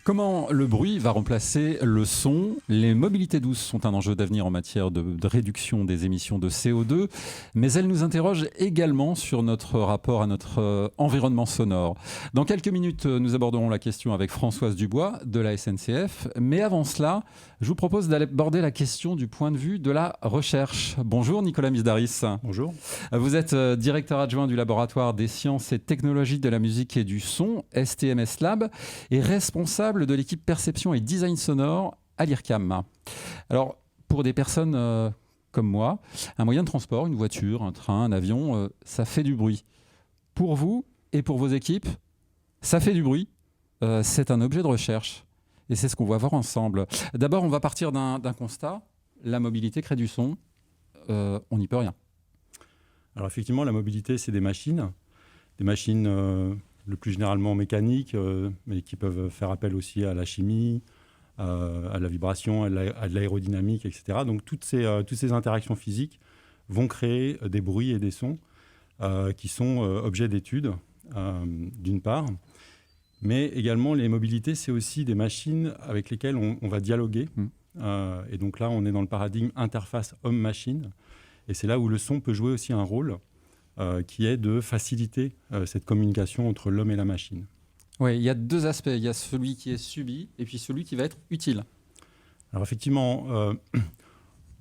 Comment le bruit va remplacer le son? Les mobilités douces sont un enjeu d'avenir en matière de réduction des émissions de CO2, mais elles nous interrogent également sur notre rapport à notre environnement sonore. Dans quelques minutes, nous aborderons la question avec Françoise Dubois de la SNCF, mais avant cela, je vous propose d'aborder la question du point de vue de la recherche. Bonjour Nicolas Misdaris. Bonjour. Vous êtes directeur adjoint du laboratoire des sciences et technologies de la musique et du son, STMS Lab, et responsable de l'équipe perception et design sonore à l'IRCAM. Alors, pour des personnes comme moi, un moyen de transport, une voiture, un train, un avion, ça fait du bruit. Pour vous et pour vos équipes, ça fait du bruit. C'est un objet de recherche. Et c'est ce qu'on va voir ensemble. D'abord, on va partir d'un constat. La mobilité crée du son. On n'y peut rien. Alors effectivement, la mobilité, c'est des machines le plus généralement mécaniques, mais qui peuvent faire appel aussi à la chimie, à la vibration, à de l'aérodynamique, etc. Donc toutes ces interactions physiques vont créer des bruits et des sons qui sont objets d'étude, d'une part. Mais également, les mobilités, c'est aussi des machines avec lesquelles on va dialoguer. Et donc là, on est dans le paradigme interface homme-machine. Et c'est là où le son peut jouer aussi un rôle qui est de faciliter cette communication entre l'homme et la machine. Oui, il y a deux aspects. Il y a celui qui est subi et puis celui qui va être utile. Alors effectivement,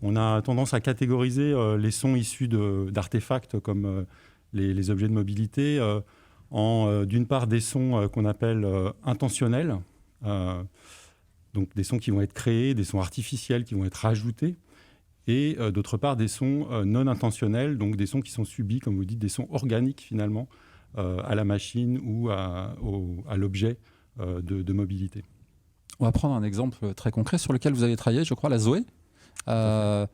on a tendance à catégoriser les sons issus d'artefacts comme les objets de mobilité en d'une part des sons qu'on appelle intentionnels, donc des sons qui vont être créés, des sons artificiels qui vont être rajoutés, et d'autre part des sons non intentionnels, donc des sons qui sont subis, comme vous dites, des sons organiques finalement, à la machine ou à l'objet de mobilité. On va prendre un exemple très concret sur lequel vous avez travaillé, je crois, la Zoé. Une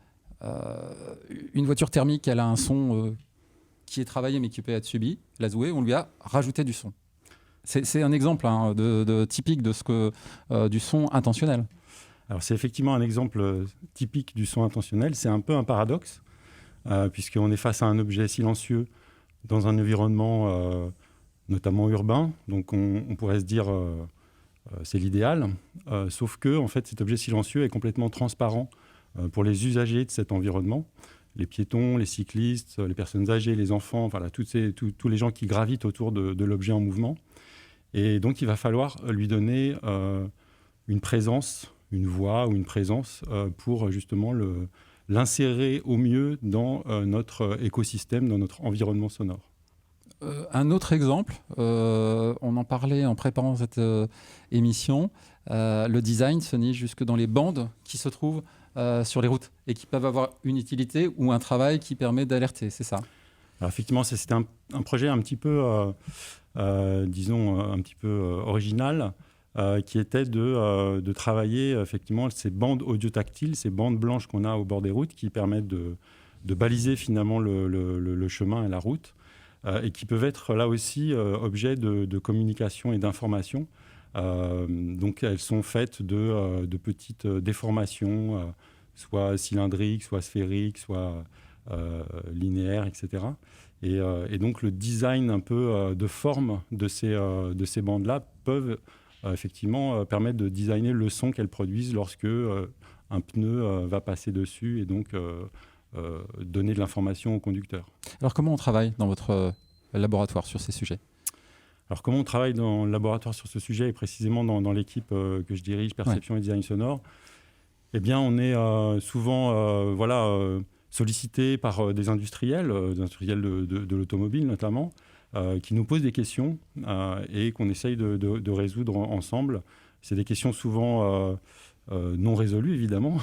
voiture thermique, elle a un son qui est travaillé mais qui peut être subi. La Zoé, on lui a rajouté du son. C'est un exemple typique de du son intentionnel. Alors c'est effectivement un exemple typique du son intentionnel. C'est un peu un paradoxe, puisqu'on est face à un objet silencieux dans un environnement notamment urbain. Donc on pourrait se dire c'est l'idéal, sauf que en fait, cet objet silencieux est complètement transparent pour les usagers de cet environnement. Les piétons, les cyclistes, les personnes âgées, les enfants, voilà, tous les gens qui gravitent autour de l'objet en mouvement. Et donc il va falloir lui donner une présence, une voix ou une présence pour justement l'insérer au mieux dans notre écosystème, dans notre environnement sonore. Un autre exemple, on en parlait en préparant cette émission, le design se niche jusque dans les bandes qui se trouvent sur les routes et qui peuvent avoir une utilité ou un travail qui permet d'alerter, c'est ça? Alors effectivement, c'était un projet un petit peu, disons, un petit peu original, qui était de travailler effectivement ces bandes audio-tactiles, ces bandes blanches qu'on a au bord des routes qui permettent de baliser finalement le chemin et la route, et qui peuvent être là aussi objet de communication et d'information. Donc elles sont faites de petites déformations, soit cylindriques, soit sphériques, soit linéaires, etc. Et donc le design un peu de forme de ces bandes-là peuvent effectivement permettre de designer le son qu'elles produisent lorsque un pneu va passer dessus et donc donner de l'information au conducteur. Alors comment on travaille dans votre laboratoire sur ces sujets? Alors comment on travaille dans le laboratoire sur ce sujet et précisément dans l'équipe que je dirige, perception et design sonore? Eh bien on est souvent sollicité par des industriels de l'automobile notamment, qui nous posent des questions et qu'on essaye de résoudre ensemble. C'est des questions souvent non résolues, évidemment,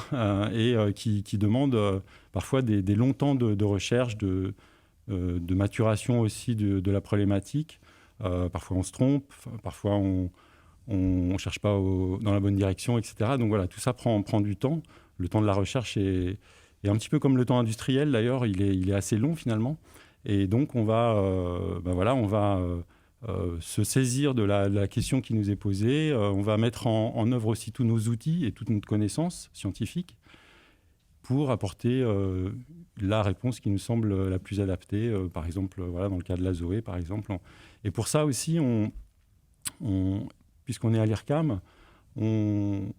et qui demandent parfois des longs temps de recherche, de maturation aussi de la problématique. Parfois, on se trompe, parfois, on ne cherche pas dans la bonne direction, etc. Donc voilà, tout ça prend du temps. Le temps de la recherche est un petit peu comme le temps industriel, d'ailleurs, il est assez long, finalement. Et donc, on va se saisir de la question qui nous est posée. On va mettre en œuvre aussi tous nos outils et toute notre connaissance scientifique pour apporter la réponse qui nous semble la plus adaptée. Par exemple, dans le cas de la Zoé, par exemple. Et pour ça aussi, puisqu'on est à l'IRCAM, on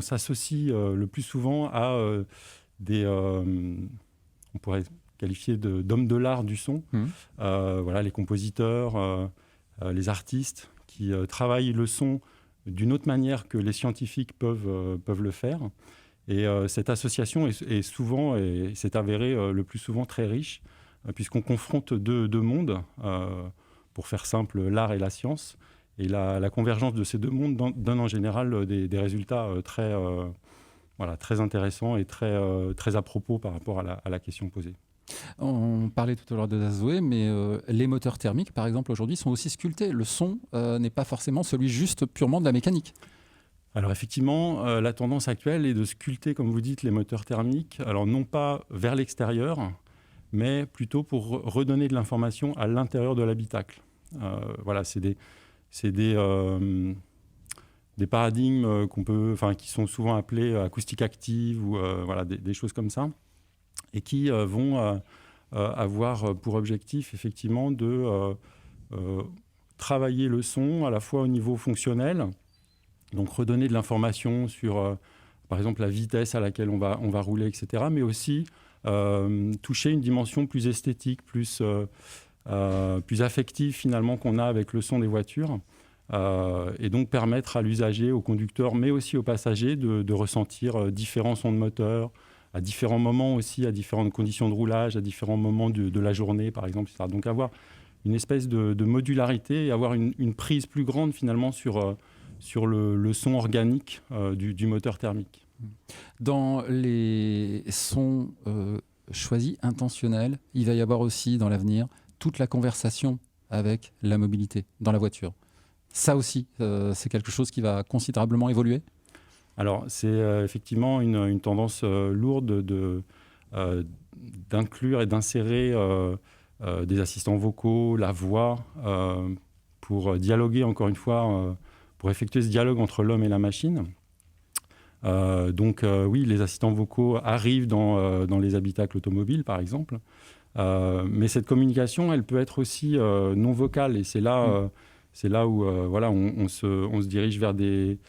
s'associe le plus souvent à on pourrait qualifier d'hommes de l'art du son, voilà, les compositeurs, les artistes qui travaillent le son d'une autre manière que les scientifiques peuvent le faire. Et cette association est souvent, et s'est avérée le plus souvent très riche, puisqu'on confronte deux mondes, pour faire simple, l'art et la science. Et la convergence de ces deux mondes donne en général des résultats très intéressants et très à propos par rapport à la question posée. On parlait tout à l'heure de Zoé, mais les moteurs thermiques, par exemple, aujourd'hui, sont aussi sculptés. Le son n'est pas forcément celui juste purement de la mécanique. Alors effectivement, la tendance actuelle est de sculpter, comme vous dites, les moteurs thermiques, alors non pas vers l'extérieur, mais plutôt pour redonner de l'information à l'intérieur de l'habitacle. Voilà, c'est des paradigmes qui sont souvent appelés acoustiques actives ou voilà, des choses comme ça, et qui vont avoir pour objectif effectivement de travailler le son à la fois au niveau fonctionnel, donc redonner de l'information sur par exemple la vitesse à laquelle on va rouler, etc., mais aussi toucher une dimension plus esthétique, plus affective finalement qu'on a avec le son des voitures, et donc permettre à l'usager, au conducteur, mais aussi aux passagers de ressentir différents sons de moteur, à différents moments aussi, à différentes conditions de roulage, à différents moments de la journée, par exemple, etc. Donc avoir une espèce de modularité et avoir une prise plus grande finalement sur le son organique du moteur thermique. Dans les sons choisis, intentionnels, il va y avoir aussi dans l'avenir toute la conversation avec la mobilité dans la voiture. Ça aussi, c'est quelque chose qui va considérablement évoluer ? Alors, c'est effectivement une tendance lourde d'inclure et d'insérer des assistants vocaux, la voix, pour dialoguer, encore une fois, pour effectuer ce dialogue entre l'homme et la machine. Donc, oui, les assistants vocaux arrivent dans les habitacles automobiles, par exemple. Mais cette communication, elle peut être aussi non vocale. Et c'est là où voilà, on se dirige vers des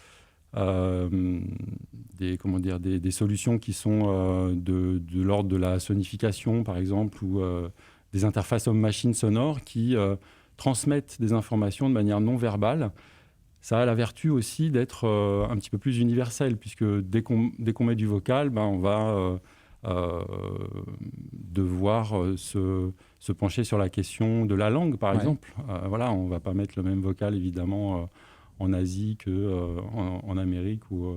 solutions qui sont de l'ordre de la sonification, par exemple, ou des interfaces homme-machine sonores qui transmettent des informations de manière non verbale. Ça a la vertu aussi d'être un petit peu plus universel, puisque dès qu'on met du vocal, on va devoir se pencher sur la question de la langue, par exemple. Voilà, on ne va pas mettre le même vocal, évidemment, en Asie qu'en Amérique ou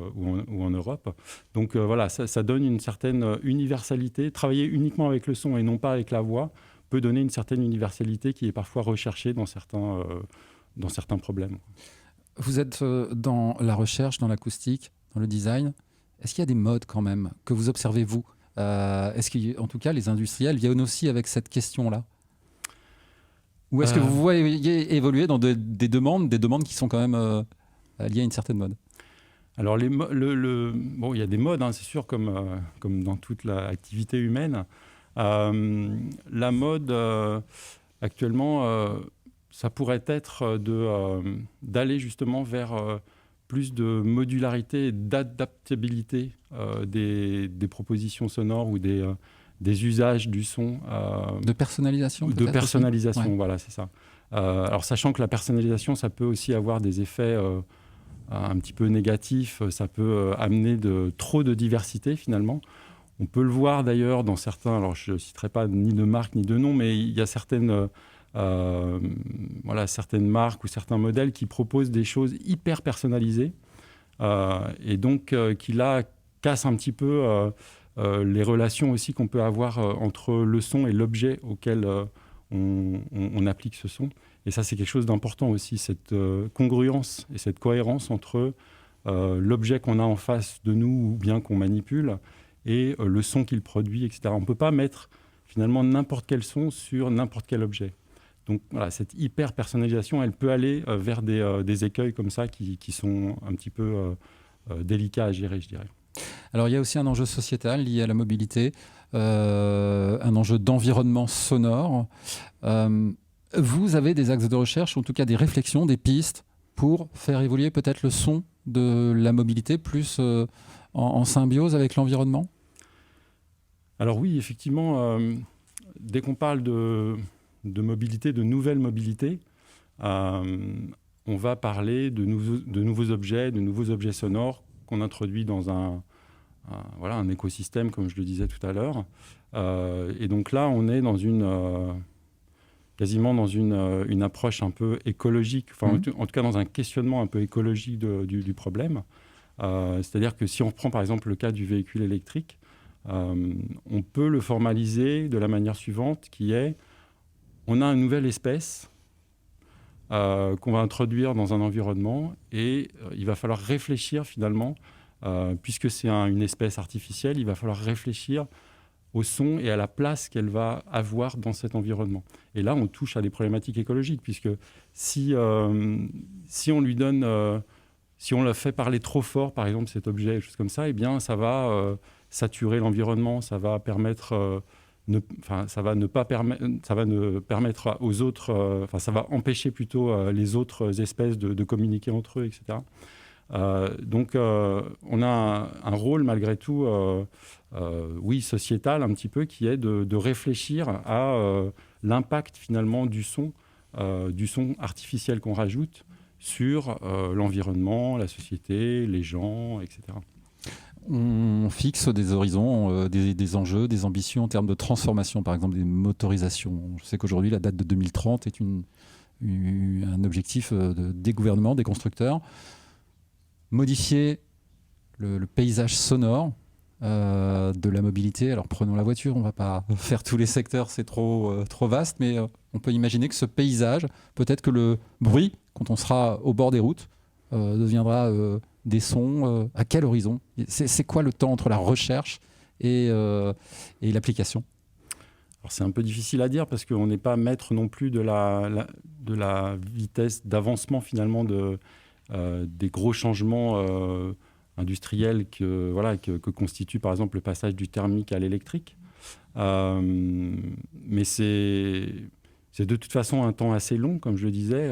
en Europe. Donc voilà, ça donne une certaine universalité. Travailler uniquement avec le son et non pas avec la voix peut donner une certaine universalité qui est parfois recherchée dans certains problèmes. Vous êtes dans la recherche, dans l'acoustique, dans le design. Est-ce qu'il y a des modes quand même que vous observez, vous ? Est-ce qu'en tout cas, les industriels viennent aussi avec cette question-là ? Ou est-ce que vous voyez évoluer dans des demandes qui sont quand même liées à une certaine mode ? Alors, il y a des modes, hein, c'est sûr, comme dans toute l'activité humaine. La mode, actuellement, ça pourrait être d'aller justement vers plus de modularité et d'adaptabilité des propositions sonores ou des usages du son. De personnalisation ? De personnalisation, ouais. Voilà, c'est ça. Alors, sachant que la personnalisation, ça peut aussi avoir des effets un petit peu négatifs. Ça peut amener trop de diversité, finalement. On peut le voir d'ailleurs dans certains... Alors, je ne citerai pas ni de marque ni de nom, mais il y a certaines marques ou certains modèles qui proposent des choses hyper personnalisées et donc qui là cassent un petit peu les relations aussi qu'on peut avoir entre le son et l'objet auquel on applique ce son. Et ça, c'est quelque chose d'important aussi, cette congruence et cette cohérence entre l'objet qu'on a en face de nous ou bien qu'on manipule et le son qu'il produit, etc. On ne peut pas mettre finalement n'importe quel son sur n'importe quel objet. Donc voilà, cette hyper-personnalisation, elle peut aller vers des écueils comme ça qui sont un petit peu délicats à gérer, je dirais. Alors il y a aussi un enjeu sociétal lié à la mobilité, un enjeu d'environnement sonore. Vous avez des axes de recherche, en tout cas des réflexions, des pistes pour faire évoluer peut-être le son de la mobilité plus en symbiose avec l'environnement ? Alors oui, effectivement, dès qu'on parle de mobilité, de nouvelle mobilité, on va parler de nouveaux objets sonores qu'on introduit dans un écosystème, comme je le disais tout à l'heure. Et donc là, on est quasiment dans une approche un peu écologique, en tout cas dans un questionnement un peu écologique du problème. C'est-à-dire que si on reprend par exemple le cas du véhicule électrique, on peut le formaliser de la manière suivante, qui est, on a une nouvelle espèce qu'on va introduire dans un environnement et il va falloir réfléchir finalement, puisque c'est une espèce artificielle, il va falloir réfléchir au son et à la place qu'elle va avoir dans cet environnement. Et là, on touche à des problématiques écologiques, puisque si on lui donne, si on le fait parler trop fort, par exemple cet objet, choses comme ça, eh bien, ça va saturer l'environnement, ça va permettre ça va ne permettre aux autres, ça va empêcher plutôt les autres espèces de communiquer entre eux, etc. Donc, on a un rôle malgré tout, oui, sociétal un petit peu, qui est de réfléchir à l'impact finalement du son artificiel qu'on rajoute sur l'environnement, la société, les gens, etc. On fixe des horizons, des enjeux, des ambitions en termes de transformation, par exemple des motorisations. Je sais qu'aujourd'hui, la date de 2030 est un objectif des gouvernements, des constructeurs. Modifier le paysage sonore de la mobilité. Alors prenons la voiture, on ne va pas faire tous les secteurs, c'est trop vaste, mais on peut imaginer que ce paysage, peut-être que le bruit, quand on sera au bord des routes, deviendra des sons. À quel horizon ? C'est quoi le temps entre la recherche et l'application ? Alors c'est un peu difficile à dire parce qu'on n'est pas maître non plus de la vitesse d'avancement finalement des gros changements industriels que constitue par exemple le passage du thermique à l'électrique. Mais c'est de toute façon un temps assez long, comme je le disais,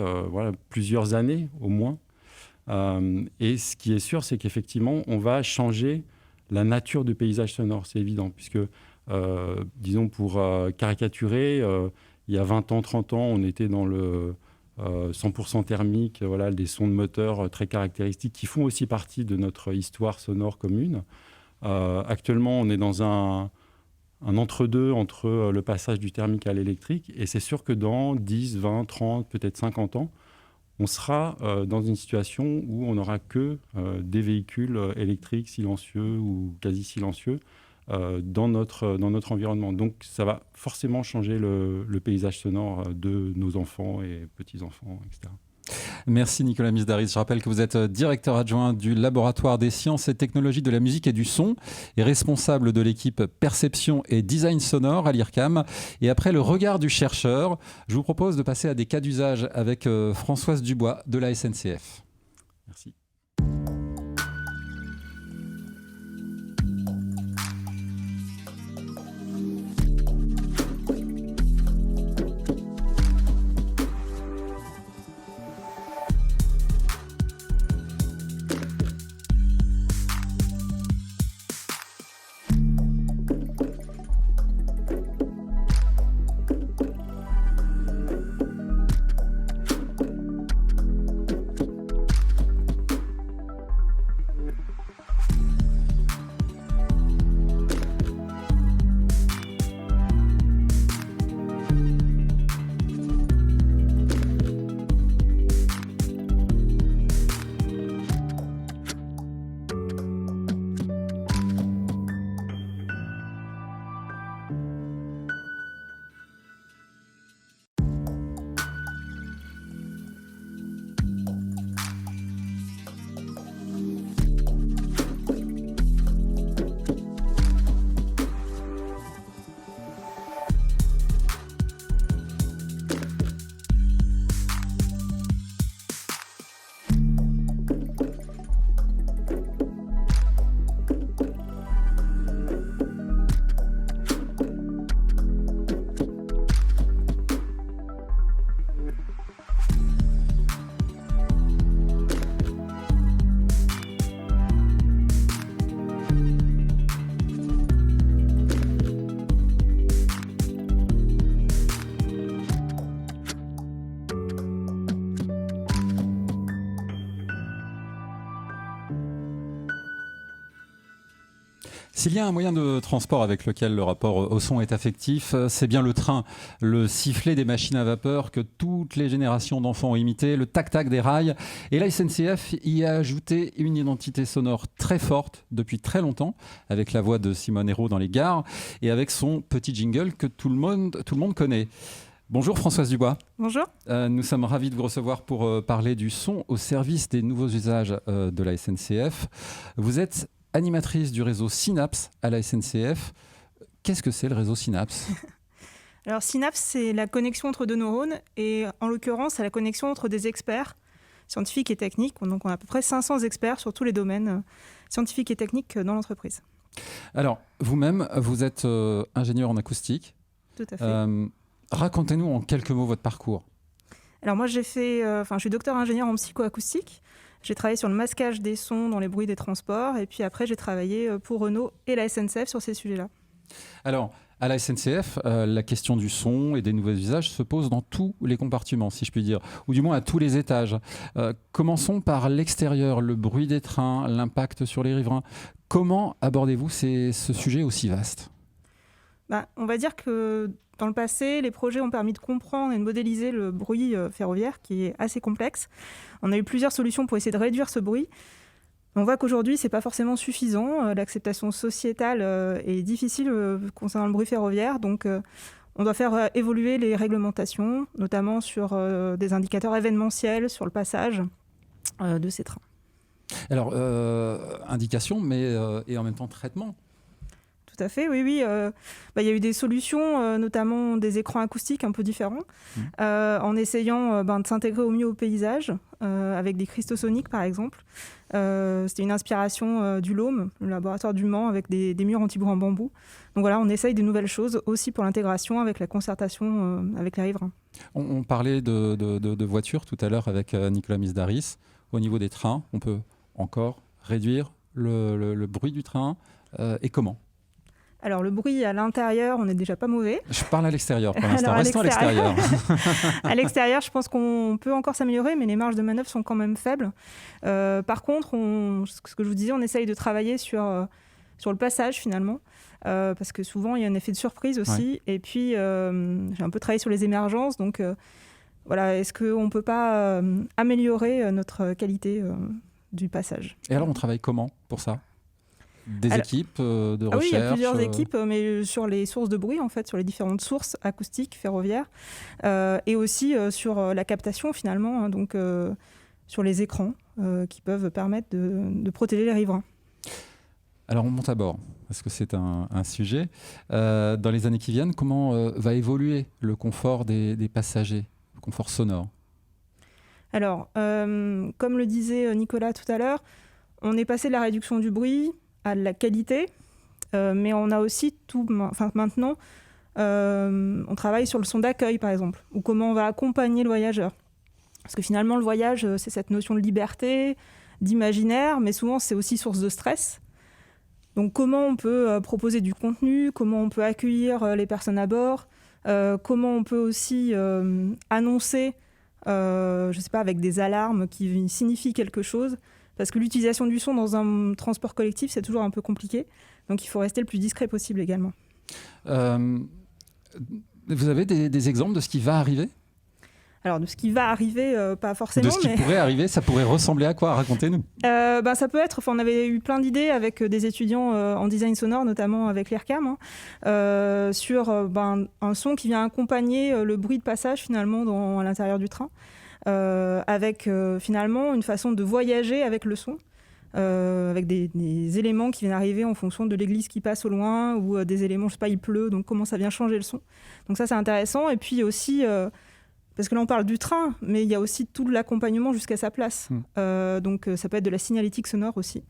plusieurs années au moins. Et ce qui est sûr, c'est qu'effectivement, on va changer la nature du paysage sonore, c'est évident, puisque, disons, pour caricaturer, il y a 20 ans, 30 ans, on était dans le 100% thermique, des sons de moteur très caractéristiques qui font aussi partie de notre histoire sonore commune. Actuellement, on est dans un entre-deux entre le passage du thermique à l'électrique, et c'est sûr que dans 10, 20, 30, peut-être 50 ans, on sera dans une situation où on n'aura que des véhicules électriques silencieux ou quasi silencieux dans notre environnement. Donc ça va forcément changer le paysage sonore de nos enfants et petits-enfants, etc. Merci Nicolas Misdaris. Je rappelle que vous êtes directeur adjoint du laboratoire des sciences et technologies de la musique et du son et responsable de l'équipe perception et design sonore à l'IRCAM. Et après le regard du chercheur, je vous propose de passer à des cas d'usage avec Françoise Dubois de la SNCF. Merci. S'il y a un moyen de transport avec lequel le rapport au son est affectif, c'est bien le train, le sifflet des machines à vapeur que toutes les générations d'enfants ont imité, le tac-tac des rails. Et la SNCF y a ajouté une identité sonore très forte depuis très longtemps, avec la voix de Simone Hérault dans les gares et avec son petit jingle que tout le monde connaît. Bonjour Françoise Dubois. Bonjour. Nous sommes ravis de vous recevoir pour parler du son au service des nouveaux usages de la SNCF. Vous êtes animatrice du réseau Synapse à la SNCF. Qu'est-ce que c'est le réseau Synapse ? Alors Synapse, c'est la connexion entre deux neurones et en l'occurrence, c'est la connexion entre des experts scientifiques et techniques. Donc on a à peu près 500 experts sur tous les domaines scientifiques et techniques dans l'entreprise. Alors vous-même, vous êtes ingénieur en acoustique. Tout à fait. Racontez-nous en quelques mots votre parcours. Alors moi, je suis docteur ingénieur en psychoacoustique. J'ai travaillé sur le masquage des sons dans les bruits des transports. Et puis après, j'ai travaillé pour Renault et la SNCF sur ces sujets-là. Alors, à la SNCF, la question du son et des nouveaux usages se pose dans tous les compartiments, si je puis dire, ou du moins à tous les étages. Commençons par l'extérieur, le bruit des trains, l'impact sur les riverains. Comment abordez-vous ce sujet aussi vaste ? On va dire que dans le passé, les projets ont permis de comprendre et de modéliser le bruit ferroviaire, qui est assez complexe. On a eu plusieurs solutions pour essayer de réduire ce bruit. On voit qu'aujourd'hui, ce n'est pas forcément suffisant. L'acceptation sociétale est difficile concernant le bruit ferroviaire. Donc, on doit faire évoluer les réglementations, notamment sur des indicateurs événementiels sur le passage de ces trains. Alors, indication, mais et en même temps traitement. Tout à fait, oui. Il y a eu des solutions, notamment des écrans acoustiques un peu différents, en essayant de s'intégrer au mieux au paysage, avec des cristaux soniques par exemple. C'était une inspiration du LOM, le laboratoire du Mans, avec des murs anti-bruit en bambou. Donc voilà, on essaye de nouvelles choses aussi pour l'intégration avec la concertation avec les riverains. On parlait de voitures tout à l'heure avec Nicolas Misdaris. Au niveau des trains, on peut encore réduire le bruit du train et comment ? Alors, le bruit à l'intérieur, on n'est déjà pas mauvais. Je parle à l'extérieur pour l'instant. Restons à l'extérieur. À l'extérieur, je pense qu'on peut encore s'améliorer, mais les marges de manœuvre sont quand même faibles. Par contre, ce que je vous disais, on essaye de travailler sur le passage, finalement, parce que souvent, il y a un effet de surprise aussi. Ouais. Et puis, j'ai un peu travaillé sur les émergences. Donc, voilà, est-ce qu'on ne peut pas améliorer notre qualité du passage ? Et alors, on travaille comment pour ça ? Équipes de recherche. Oui, il y a plusieurs équipes, mais sur les sources de bruit, en fait, sur les différentes sources acoustiques, ferroviaires, et aussi sur la captation, finalement, donc sur les écrans qui peuvent permettre de protéger les riverains. Alors, on monte à bord, parce que c'est un sujet. Dans les années qui viennent, comment va évoluer le confort des passagers, le confort sonore ? Alors, comme le disait Nicolas tout à l'heure, on est passé de la réduction du bruit à la qualité, mais on a aussi maintenant, on travaille sur le son d'accueil, par exemple, ou comment on va accompagner le voyageur. Parce que finalement, le voyage, c'est cette notion de liberté, d'imaginaire, mais souvent, c'est aussi source de stress. Donc, comment on peut proposer du contenu, comment on peut accueillir les personnes à bord, comment on peut aussi annoncer, je ne sais pas, avec des alarmes qui signifient quelque chose. Parce que l'utilisation du son dans un transport collectif, c'est toujours un peu compliqué. Donc, il faut rester le plus discret possible également. Vous avez des exemples de ce qui va arriver ? Alors, de ce qui va arriver, pas forcément. De ce qui pourrait arriver, ça pourrait ressembler à quoi ? Racontez-nous. Ça peut être... on avait eu plein d'idées avec des étudiants en design sonore, notamment avec l'IRCAM, sur un son qui vient accompagner le bruit de passage, finalement, à l'intérieur du train. Avec finalement une façon de voyager avec le son, avec des éléments qui viennent arriver en fonction de l'église qui passe au loin ou des éléments, je sais pas, il pleut, donc comment ça vient changer le son. Donc ça, c'est intéressant. Et puis aussi, parce que là, on parle du train, mais il y a aussi tout l'accompagnement jusqu'à sa place. Donc ça peut être de la signalétique sonore aussi.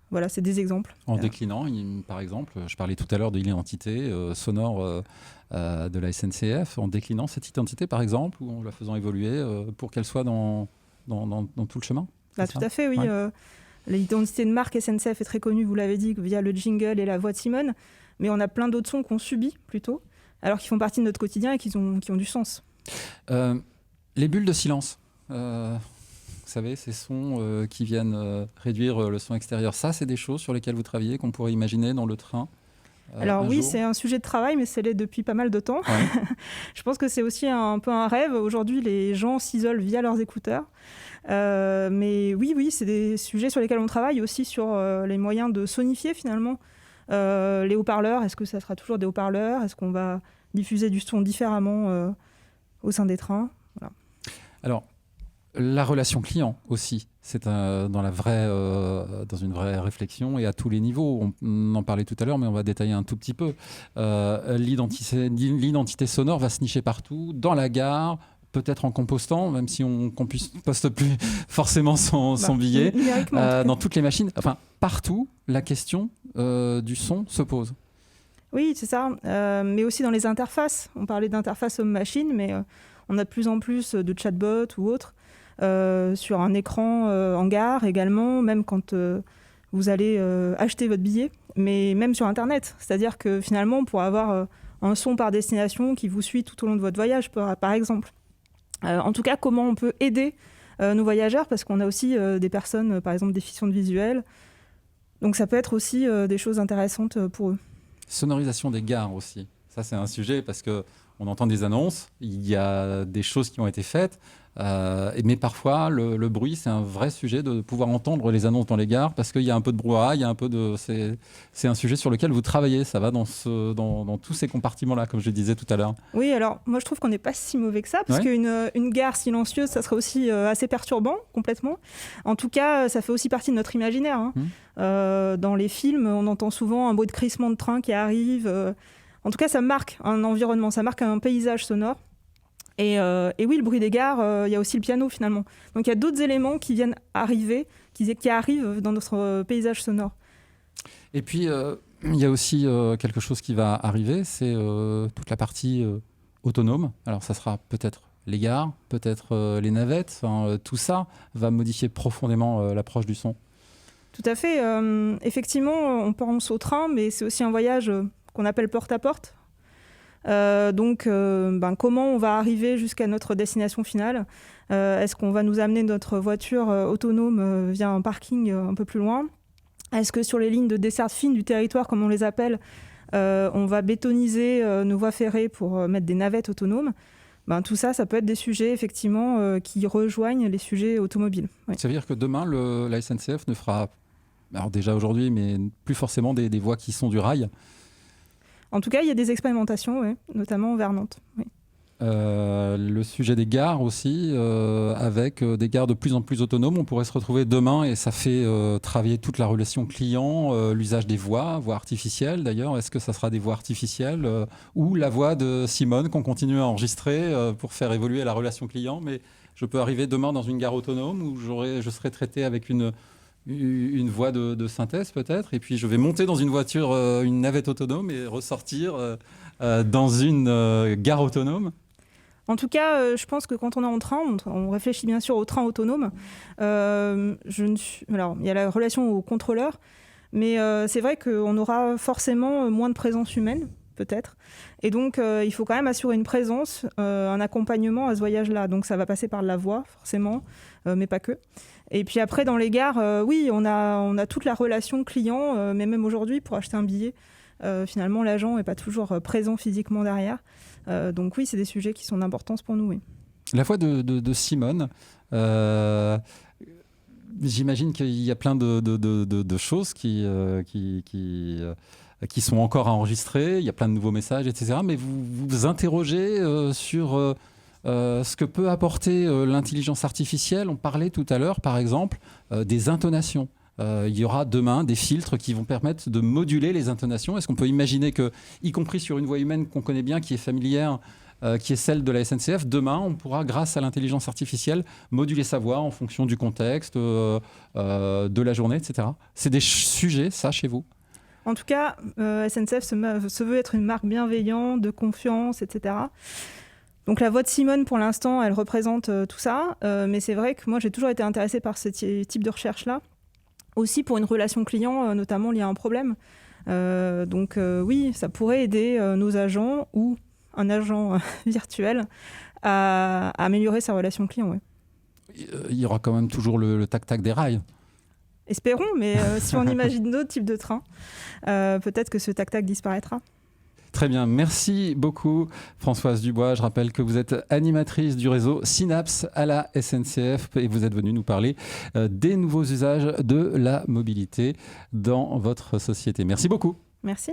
Voilà, c'est des exemples. En déclinant, par exemple, je parlais tout à l'heure de l'identité sonore de la SNCF, en déclinant cette identité, par exemple, ou en la faisant évoluer pour qu'elle soit dans tout le chemin. Tout à fait, oui. Ouais. L'identité de marque SNCF est très connue, vous l'avez dit, via le jingle et la voix de Simone, mais on a plein d'autres sons qu'on subit, plutôt, alors qu'ils font partie de notre quotidien et qui ont du sens. Les bulles de silence, Vous savez, ces sons qui viennent réduire le son extérieur. Ça, c'est des choses sur lesquelles vous travaillez, qu'on pourrait imaginer dans le train. Alors oui, jour. c'est un sujet de travail, mais c'est l'est depuis pas mal de temps. Ouais. Je pense que c'est aussi un peu un rêve. Aujourd'hui, les gens s'isolent via leurs écouteurs. Mais oui, c'est des sujets sur lesquels on travaille, aussi sur les moyens de sonifier finalement les haut-parleurs. Est-ce que ça sera toujours des haut-parleurs? Est-ce qu'on va diffuser du son différemment au sein des trains? Voilà. Alors, la relation client aussi, c'est dans une vraie réflexion et à tous les niveaux. On en parlait tout à l'heure, mais on va détailler un tout petit peu. L'identité sonore va se nicher partout, dans la gare, peut-être en compostant, même si on composte plus forcément son billet, dans toutes les machines. Enfin, partout, la question du son se pose. Oui, c'est ça. Mais aussi dans les interfaces. On parlait d'interface homme-machine, mais on a de plus en plus de chatbots ou autres. Sur un écran en gare également, même quand vous allez acheter votre billet, mais même sur Internet. C'est-à-dire que finalement, on pourra avoir un son par destination qui vous suit tout au long de votre voyage, par exemple. En tout cas, comment on peut aider nos voyageurs, parce qu'on a aussi des personnes, par exemple, déficientes visuelles. Donc ça peut être aussi des choses intéressantes pour eux. Sonorisation des gares aussi. Ça, c'est un sujet parce qu'on entend des annonces, il y a des choses qui ont été faites. Mais parfois, le bruit, c'est un vrai sujet de pouvoir entendre les annonces dans les gares parce qu'il y a un peu de brouhaha, il y a un peu de... C'est un sujet sur lequel vous travaillez. Ça va dans tous ces compartiments-là, comme je le disais tout à l'heure. Oui, alors moi, je trouve qu'on n'est pas si mauvais que ça parce qu'une gare silencieuse, ça serait aussi assez perturbant, complètement. En tout cas, ça fait aussi partie de notre imaginaire. Hein. Dans les films, on entend souvent un bruit de crissement de train qui arrive. En tout cas, ça marque un environnement, ça marque un paysage sonore. Et oui, le bruit des gares, il y a aussi le piano finalement. Donc il y a d'autres éléments qui viennent arriver, qui arrivent dans notre paysage sonore. Et puis, il y a aussi quelque chose qui va arriver, c'est toute la partie autonome. Alors ça sera peut-être les gares, peut-être les navettes. Tout ça va modifier profondément l'approche du son. Tout à fait. Effectivement, on pense au train, mais c'est aussi un voyage qu'on appelle porte-à-porte. Donc, comment on va arriver jusqu'à notre destination finale? Est-ce qu'on va nous amener notre voiture autonome via un parking un peu plus loin? Est-ce que sur les lignes de desserte fine du territoire, comme on les appelle, on va bétoniser nos voies ferrées pour mettre des navettes autonomes? Tout ça, ça peut être des sujets effectivement qui rejoignent les sujets automobiles. Oui. Ça veut dire que demain, la SNCF ne fera, alors déjà aujourd'hui, mais plus forcément des voies qui sont du rail. En tout cas, il y a des expérimentations, ouais, notamment vers Nantes. Oui. Le sujet des gares aussi, avec des gares de plus en plus autonomes, on pourrait se retrouver demain, et ça fait travailler toute la relation client, l'usage des voix artificielles d'ailleurs. Est-ce que ça sera des voix artificielles ou la voix de Simone qu'on continue à enregistrer pour faire évoluer la relation client? Mais je peux arriver demain dans une gare autonome où je serai traité avec une voie de synthèse peut-être, et puis je vais monter dans une voiture, une navette autonome, et ressortir dans une gare autonome. En tout cas, je pense que quand on est en train, on réfléchit bien sûr au train autonome. Alors, il y a la relation au contrôleur, mais c'est vrai qu'on aura forcément moins de présence humaine, peut-être. Et donc, il faut quand même assurer une présence, un accompagnement à ce voyage-là. Donc, ça va passer par la voix, forcément, mais pas que. Et puis après, dans les gares, oui, on a toute la relation client, mais même aujourd'hui, pour acheter un billet, finalement, l'agent n'est pas toujours présent physiquement derrière. Donc oui, c'est des sujets qui sont d'importance pour nous. Oui. La voix de Simone, j'imagine qu'il y a plein de choses qui sont encore à enregistrer, il y a plein de nouveaux messages, etc. Mais vous vous interrogez sur ce que peut apporter l'intelligence artificielle. On parlait tout à l'heure, par exemple, des intonations. Il y aura demain des filtres qui vont permettre de moduler les intonations. Est-ce qu'on peut imaginer que, y compris sur une voix humaine qu'on connaît bien, qui est familière, qui est celle de la SNCF, demain, on pourra, grâce à l'intelligence artificielle, moduler sa voix en fonction du contexte, de la journée, etc. C'est des sujets, ça, chez vous? En tout cas, SNCF se veut être une marque bienveillante, de confiance, etc. Donc la voix de Simone, pour l'instant, elle représente tout ça. Mais c'est vrai que moi, j'ai toujours été intéressée par ce type de recherche-là. Aussi pour une relation client, notamment, il y a un problème. Donc oui, ça pourrait aider nos agents ou un agent virtuel à améliorer sa relation client. Ouais. il y aura quand même toujours le tac-tac des rails. Espérons, mais si on imagine d'autres types de trains, peut-être que ce tac-tac disparaîtra. Très bien, merci beaucoup Françoise Dubois. Je rappelle que vous êtes animatrice du réseau Synapse à la SNCF et vous êtes venue nous parler des nouveaux usages de la mobilité dans votre société. Merci beaucoup. Merci.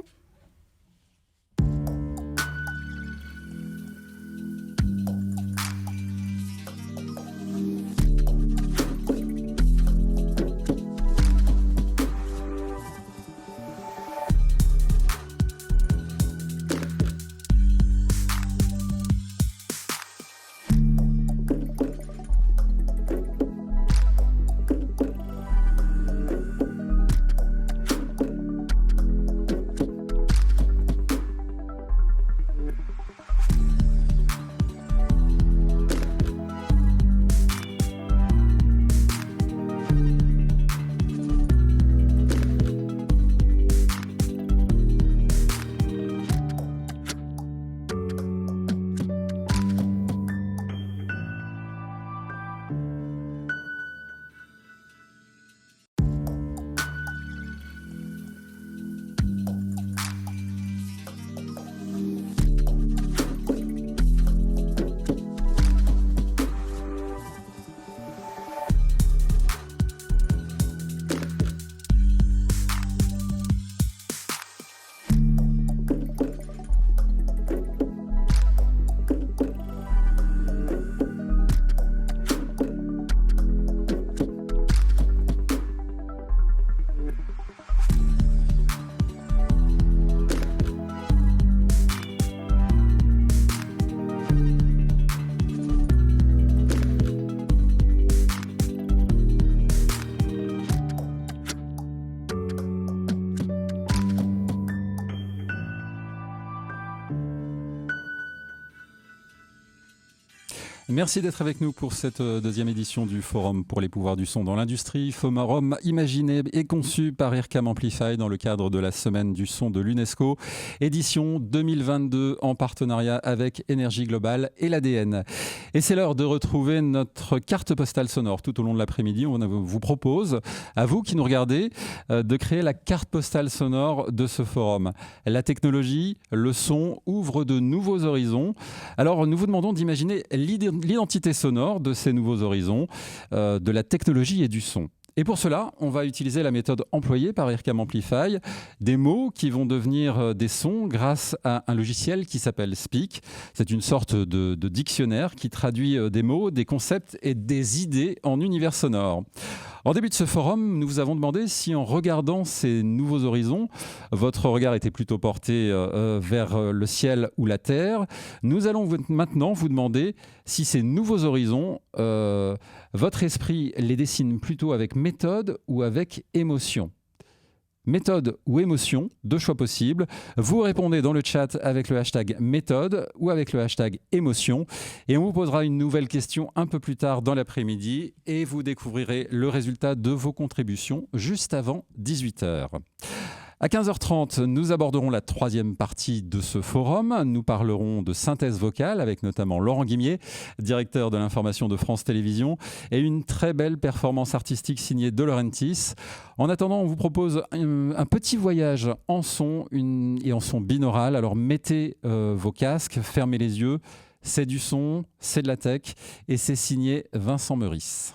Merci d'être avec nous pour cette deuxième édition du Forum pour les pouvoirs du son dans l'industrie. Forum imaginé et conçu par IRCAM Amplify dans le cadre de la Semaine du son de l'UNESCO. Édition 2022 en partenariat avec Énergie Globale et l'ADN. Et c'est l'heure de retrouver notre carte postale sonore tout au long de l'après-midi. On vous propose, à vous qui nous regardez, de créer la carte postale sonore de ce forum. La technologie, le son ouvrent de nouveaux horizons. Alors nous vous demandons d'imaginer l'identité sonore de ces nouveaux horizons, de la technologie et du son. Et pour cela, on va utiliser la méthode employée par IRCAM Amplify, des mots qui vont devenir des sons grâce à un logiciel qui s'appelle Speak. C'est une sorte de dictionnaire qui traduit des mots, des concepts et des idées en univers sonore. En début de ce forum, nous vous avons demandé si en regardant ces nouveaux horizons, votre regard était plutôt porté vers le ciel ou la terre. Nous allons maintenant vous demander si ces nouveaux horizons, votre esprit les dessine plutôt avec méthode ou avec émotion. Méthode ou émotion, deux choix possibles. Vous répondez dans le chat avec le hashtag méthode ou avec le hashtag émotion. Et on vous posera une nouvelle question un peu plus tard dans l'après-midi et vous découvrirez le résultat de vos contributions juste avant 18h. À 15h30, nous aborderons la troisième partie de ce forum. Nous parlerons de synthèse vocale avec notamment Laurent Guimier, directeur de l'information de France Télévisions, et une très belle performance artistique signée De Laurentiis. En attendant, on vous propose un petit voyage en son et en son binaural. Alors mettez vos casques, fermez les yeux. C'est du son, c'est de la tech et c'est signé Vincent Meurice.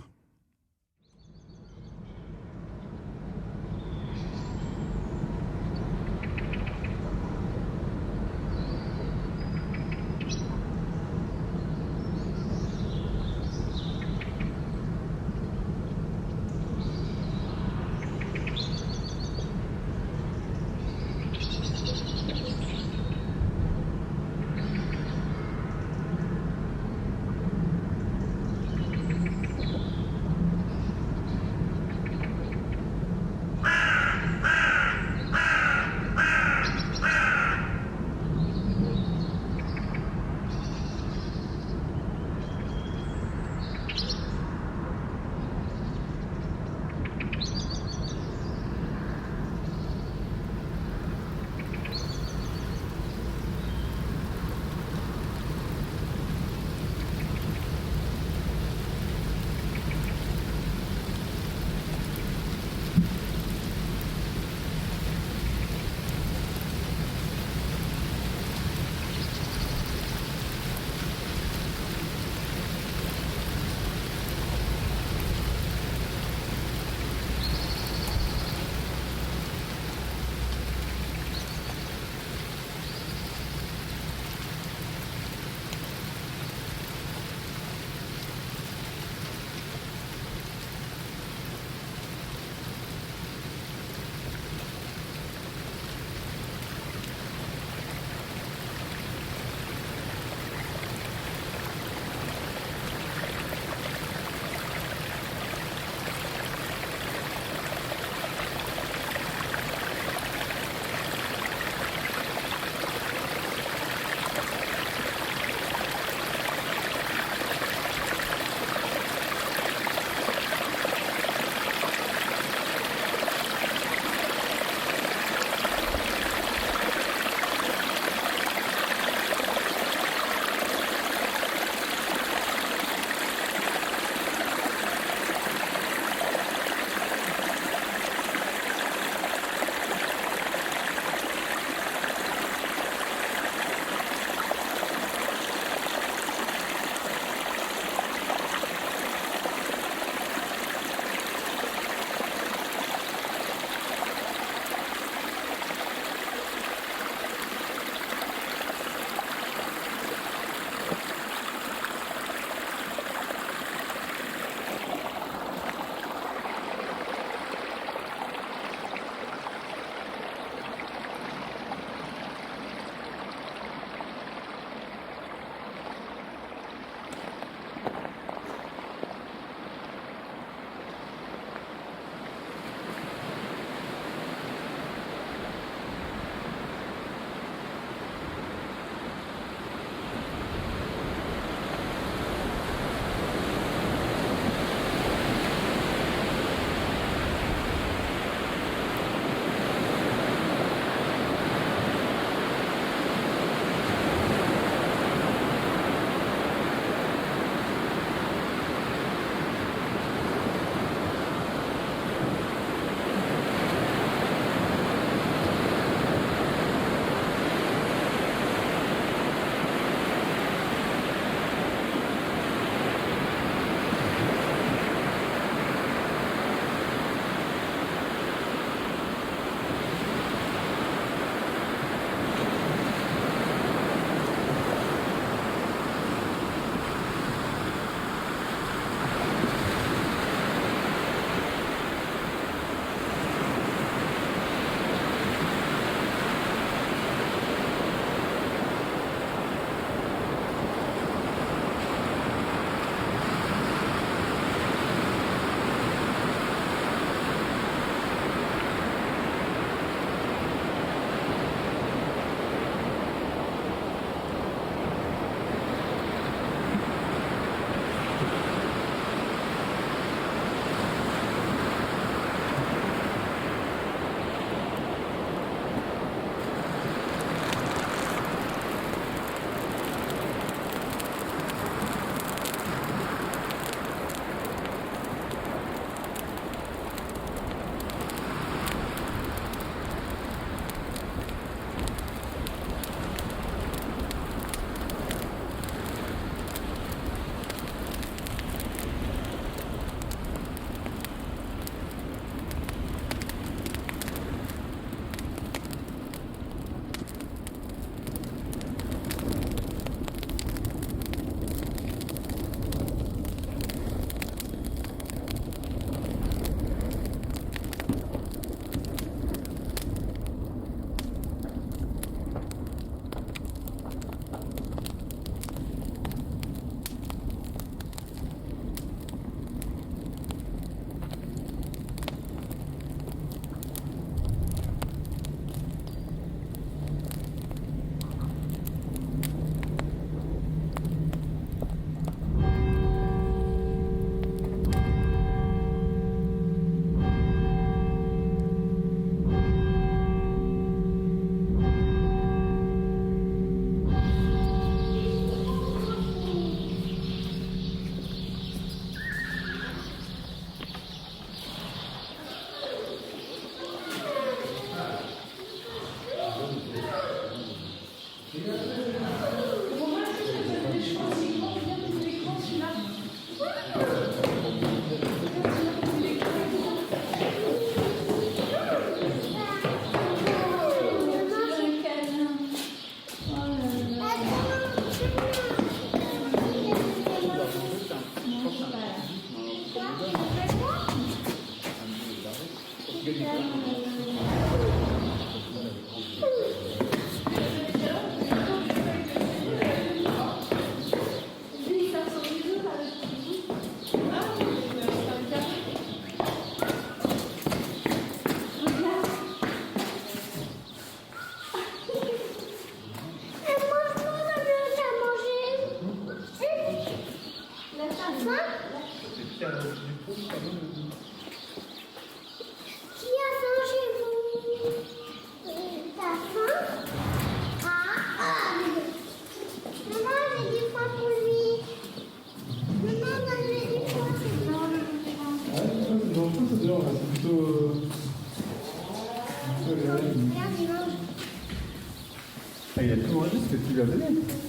Il a tout mangé ce que tu lui as donné.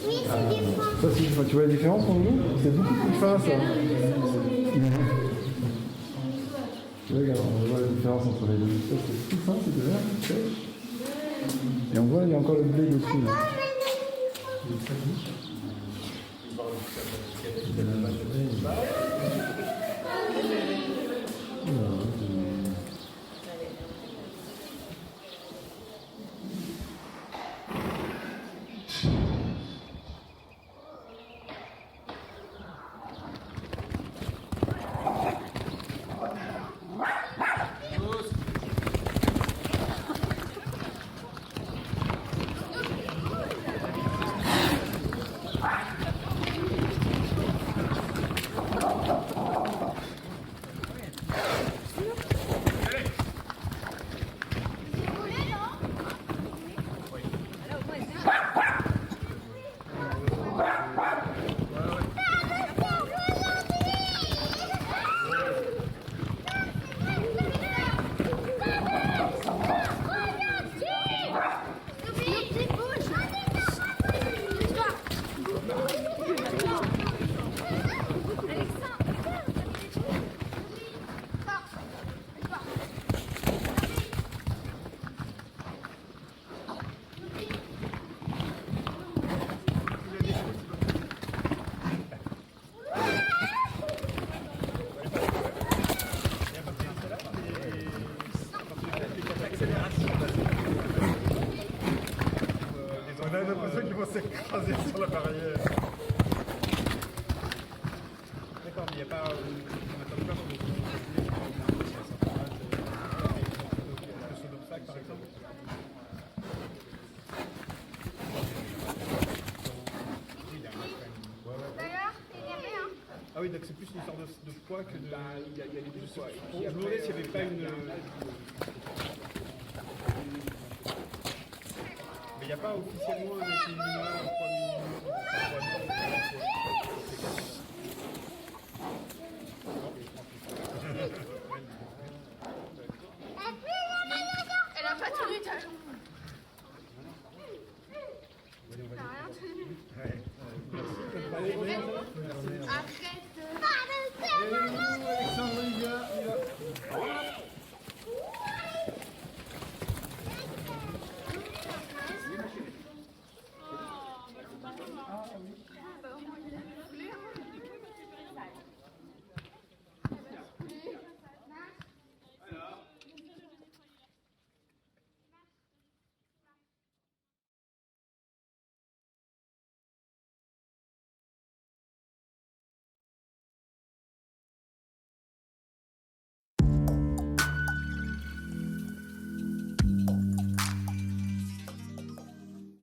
Oui, c'est des fois. Tu vois la différence en nous? C'est beaucoup plus fin ça. Tu vois, regarde, on voit la différence entre les deux. Ça c'est tout fin, c'est de l'air, c'est sèche. Et on voit, il y a encore le blé dessus. Là. On a l'impression qu'ils vont s'écraser sur la barrière. D'accord, mais il n'y a pas... On n'attend pas pour le saut d'obstacle, par exemple. D'ailleurs, c'est énervé, hein. Ah oui, donc c'est plus une sorte de poids que de... Il y a les deux poids. Je me demandais s'il n'y avait pas une... Mais il n'y a pas officiellement un effet lumineux, un poids minimum.